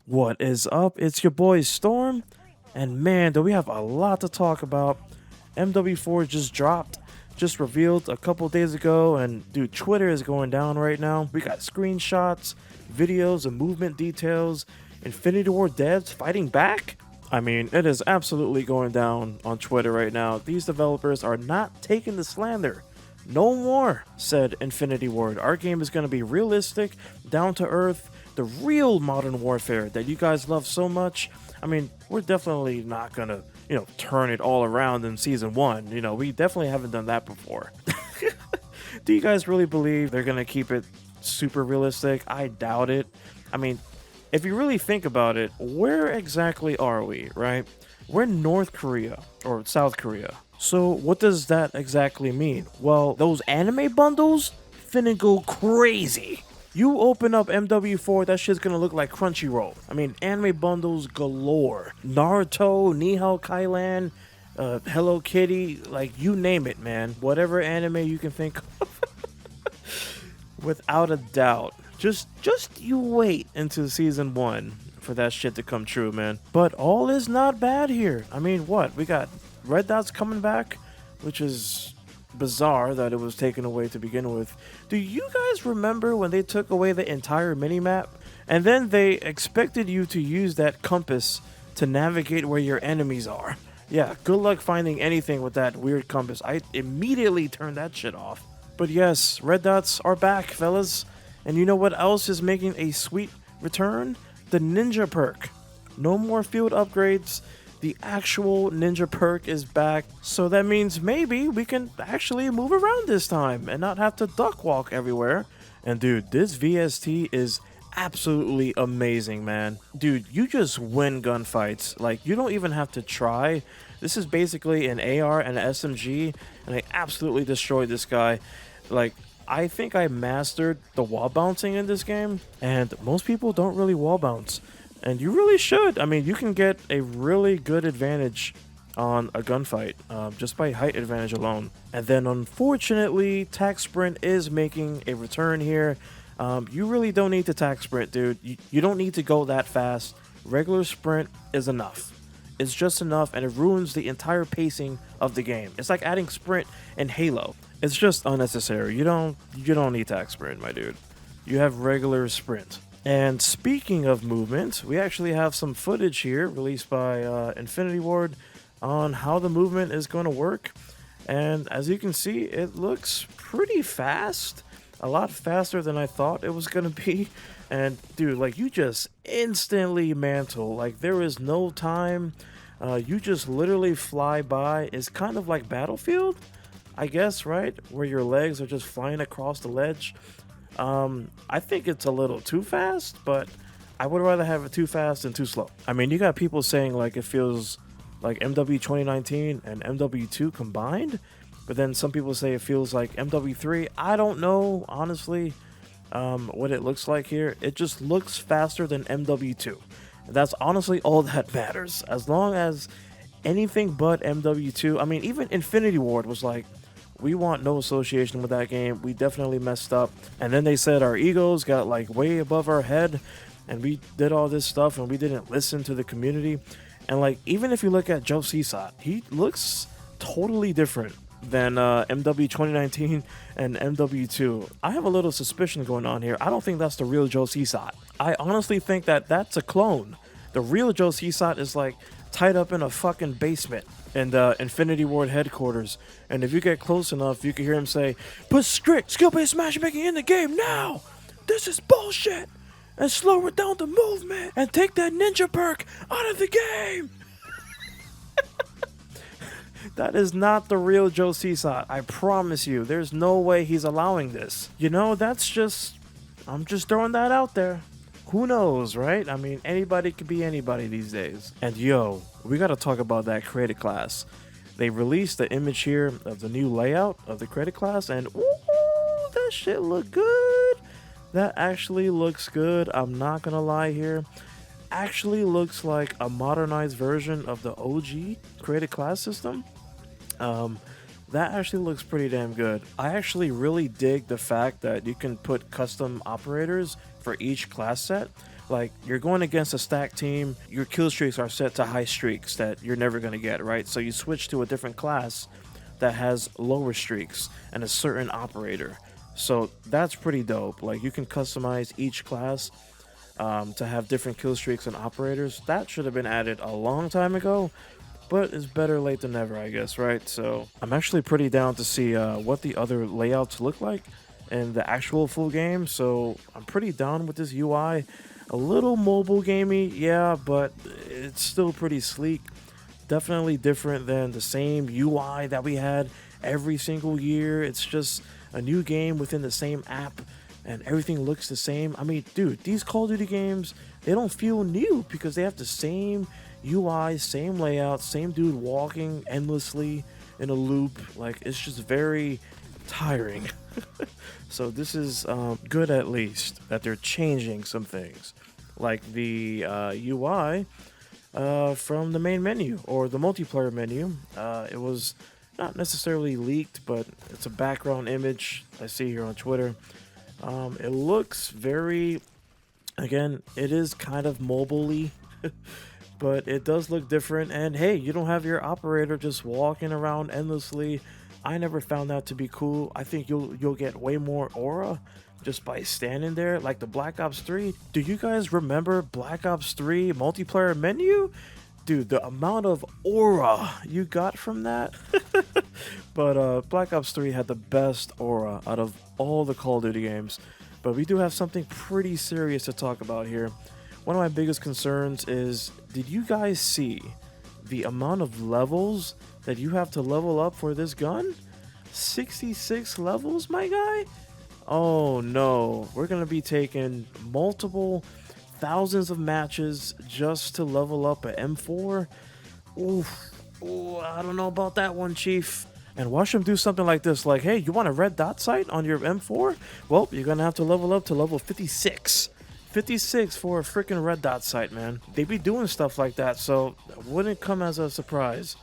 What is up? It's your boy Storm, and man, do we have a lot to talk about. MW4 just dropped, just revealed a couple days ago, and dude, Twitter is going down right now. We got screenshots, videos, and movement details. Infinity War devs fighting back? I mean, it is absolutely going down on Twitter right now. These developers are not taking the slander. No more, said Infinity Ward. Our game is going to be realistic, down to earth, the real modern warfare that you guys love so much. I mean, we're definitely not going to, turn it all around in season one. We definitely haven't done that before. Do you guys really believe they're going to keep it super realistic? I doubt it. I mean, if you really think about it, where exactly are we, right? We're in North Korea or South Korea. So what does that exactly mean? Well, those anime bundles finna go crazy. You open up MW4, that shit's gonna look like Crunchyroll. I mean, anime bundles galore. Naruto, Nihao Kailan, Hello Kitty, like you name it, man. Whatever anime you can think of. Without a doubt. Just you wait until season one for that shit to come true, man. But all is not bad here. I mean, what? We got Red Dot's coming back, which is bizarre that it was taken away to begin with. Do you guys remember when they took away the entire minimap? And then they expected you to use that compass to navigate where your enemies are. Yeah, good luck finding anything with that weird compass. I immediately turned that shit off. But yes, Red Dots are back, fellas. And you know what else is making a sweet return? The Ninja perk. No more field upgrades. The actual Ninja perk is back. So that means maybe we can actually move around this time and not have to duck walk everywhere. And dude, this VST is absolutely amazing, man. Dude, you just win gunfights. Like, you don't even have to try. This is basically an AR and an SMG, and I absolutely destroyed this guy. Like, I think I mastered the wall bouncing in this game, and most people don't really wall bounce. And you really should. I mean, you can get a really good advantage on a gunfight just by height advantage alone. And then, unfortunately, tac sprint is making a return here. You really don't need to tac sprint, dude. You don't need to go that fast. Regular sprint is enough. It's just enough, and it ruins the entire pacing of the game. It's like adding sprint in Halo. It's just unnecessary. You don't need tac sprint, my dude. You have regular sprint. And speaking of movement, we actually have some footage here released by Infinity Ward on how the movement is going to work. And as you can see, it looks pretty fast. A lot faster than I thought it was going to be. And dude, like, you just instantly mantle. Like, there is no time. You just literally fly by. It's kind of like Battlefield, I guess, right? Where your legs are just flying across the ledge. I think it's a little too fast, but I would rather have it too fast than too slow. I mean, you got people saying like it feels like MW 2019 and MW2 combined, but then some people say it feels like MW3. I don't know, honestly, what it looks like here. It just looks faster than MW2. That's honestly all that matters. As long as anything but MW2, I mean, even Infinity Ward was like, we want no association with that game. We definitely messed up. And then they said our egos got like way above our head and we did all this stuff and we didn't listen to the community. And like, even if you look at Joe Csat, he looks totally different than MW 2019 and MW2. I have a little suspicion going on here. I don't think that's the real Joe Csat. I honestly think that that's a clone. The real Joe Csat is like tied up in a fucking basement in the Infinity Ward headquarters. And if you get close enough, you can hear him say, "Put strict skill-based matchmaking in the game now! This is bullshit! And slow it down the movement! And take that ninja perk out of the game!" That is not the real Joe Csat. I promise you. There's no way he's allowing this. That's just... I'm just throwing that out there. Who knows, right? I mean, anybody could be anybody these days. And yo, we gotta talk about that credit class. They released the image here of the new layout of the credit class, and ooh, that shit look good. That actually looks good. I'm not gonna lie here. Actually looks like a modernized version of the OG credit class system. That actually looks pretty damn good. I actually really dig the fact that you can put custom operators for each class set. Like, you're going against a stack team, your kill streaks are set to high streaks that you're never going to get, right? So you switch to a different class that has lower streaks and a certain operator. So that's pretty dope. Like, you can customize each class to have different kill streaks and operators. That should have been added a long time ago, but it's better late than never, I guess, right? So I'm actually pretty down to see what the other layouts look like in the actual full game. So I'm pretty down with this UI. A little mobile gamey, yeah, but it's still pretty sleek. Definitely different than the same UI that we had every single year. It's just a new game within the same app, and everything looks the same. I mean, dude, these Call of Duty games, they don't feel new because they have the same UI, same layout, same dude walking endlessly in a loop. Like, it's just very tiring. So this is good, at least that they're changing some things, like the UI from the main menu or the multiplayer menu. It was not necessarily leaked, but it's a background image I see here on Twitter. It looks very, again, it is kind of mobile-y, but it does look different. And hey, you don't have your operator just walking around endlessly. I never found that to be cool. I think you'll get way more aura just by standing there, like the Black Ops 3. Do you guys remember Black Ops 3 multiplayer menu? Dude, the amount of aura you got from that. But Black Ops 3 had the best aura out of all the Call of Duty games. But we do have something pretty serious to talk about here. One of my biggest concerns is, did you guys see the amount of levels that you have to level up for this gun? 66 levels, my guy? Oh no, we're gonna be taking multiple thousands of matches just to level up a M4? Oof. Ooh, I don't know about that one, Chief. And watch them do something like this, like, hey, you want a red dot sight on your M4? Well, you're gonna have to level up to level 56. 56 for a freaking red dot sight, man. They be doing stuff like that, so it wouldn't come as a surprise.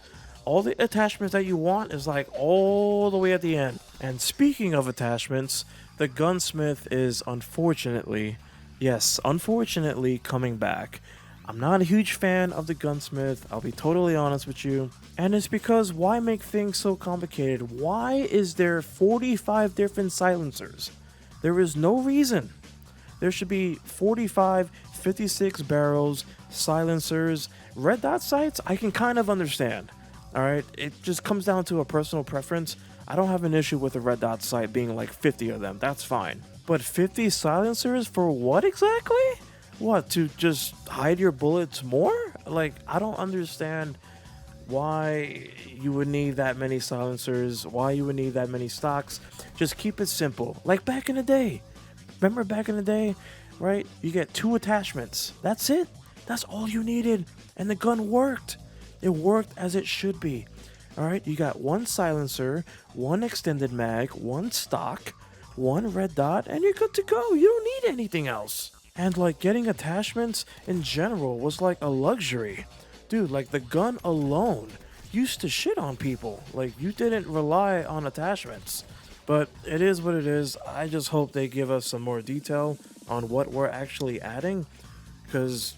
All the attachments that you want is like all the way at the end. And speaking of attachments, the gunsmith is unfortunately, yes, unfortunately coming back. I'm not a huge fan of the gunsmith, I'll be totally honest with you. And it's because, why make things so complicated? Why is there 45 different silencers? There is no reason. There should be 45, 56 barrels, silencers, red dot sights. I can kind of understand. Alright, it just comes down to a personal preference. I don't have an issue with a red dot sight being like 50 of them, that's fine. But 50 silencers for what exactly? What, to just hide your bullets more? Like, I don't understand why you would need that many silencers, why you would need that many stocks. Just keep it simple, like back in the day. Remember back in the day, right? You get 2 attachments, that's it. That's all you needed, and the gun worked. It worked as it should be. Alright, you got 1 silencer, 1 extended mag, 1 stock, 1 red dot, and you're good to go. You don't need anything else. And like, getting attachments in general was like a luxury. Dude, like, the gun alone used to shit on people. Like, you didn't rely on attachments. But it is what it is. I just hope they give us some more detail on what we're actually adding. Because,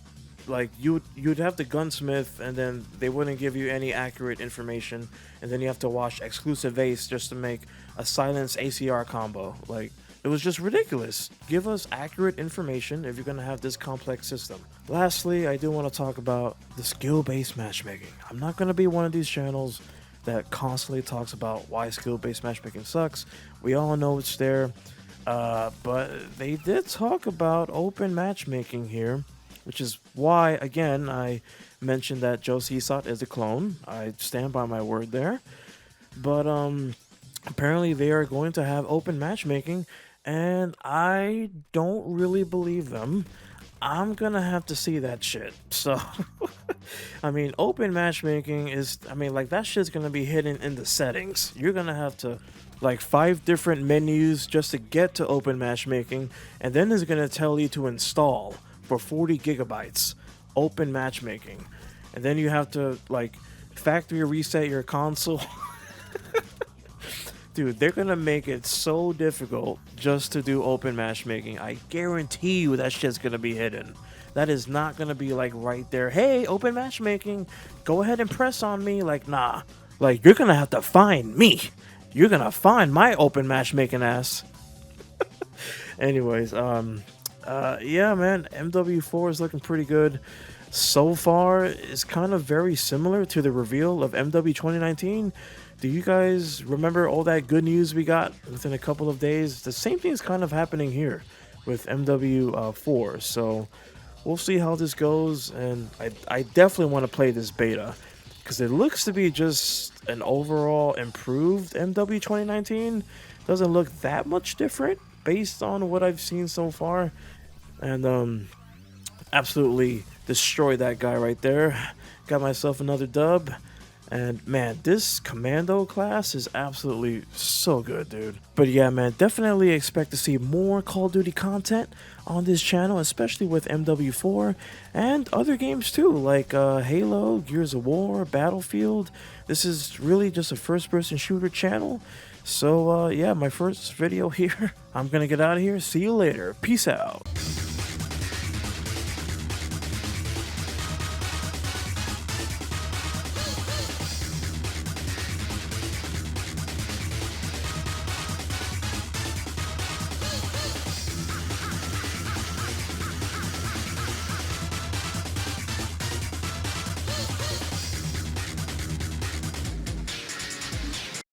like, you'd have the gunsmith, and then they wouldn't give you any accurate information, and then you have to watch exclusive ace just to make a silence ACR combo. Like, it was just ridiculous. Give us accurate information if you're gonna have this complex system. Lastly, I do want to talk about the skill-based matchmaking. I'm not gonna be one of these channels that constantly talks about why skill-based matchmaking sucks. We all know it's there, but they did talk about open matchmaking here, which is why, again, I mentioned that Joe Csot is a clone. I stand by my word there. But apparently they are going to have open matchmaking, and I don't really believe them. I'm gonna have to see that shit. So, I mean, open matchmaking is, I mean, like, that shit's gonna be hidden in the settings. You're gonna have to, like, 5 different menus just to get to open matchmaking, and then it's gonna tell you to install for 40 gigabytes open matchmaking, and then you have to, like, factory reset your console. Dude, they're gonna make it so difficult just to do open matchmaking. I guarantee you that shit's gonna be hidden. That is not gonna be like right there. Hey, open matchmaking, go ahead and press on me. Like, nah. Like, you're gonna have to find me. You're gonna find my open matchmaking ass. Anyways, yeah, man, MW4 is looking pretty good. So far, it's kind of very similar to the reveal of MW 2019. Do you guys remember all that good news we got within a couple of days? The same thing is kind of happening here with MW4. So we'll see how this goes, and I definitely want to play this beta because it looks to be just an overall improved MW 2019. Doesn't look that much different based on what I've seen so far, and absolutely destroyed that guy right there. Got myself another dub. And man, this commando class is absolutely so good, dude. But yeah, man, definitely expect to see more Call of Duty content on this channel, especially with MW4 and other games too, like Halo, Gears of War, Battlefield. This is really just a first-person shooter channel. So yeah, my first video here. I'm gonna get out of here. See you later. Peace out.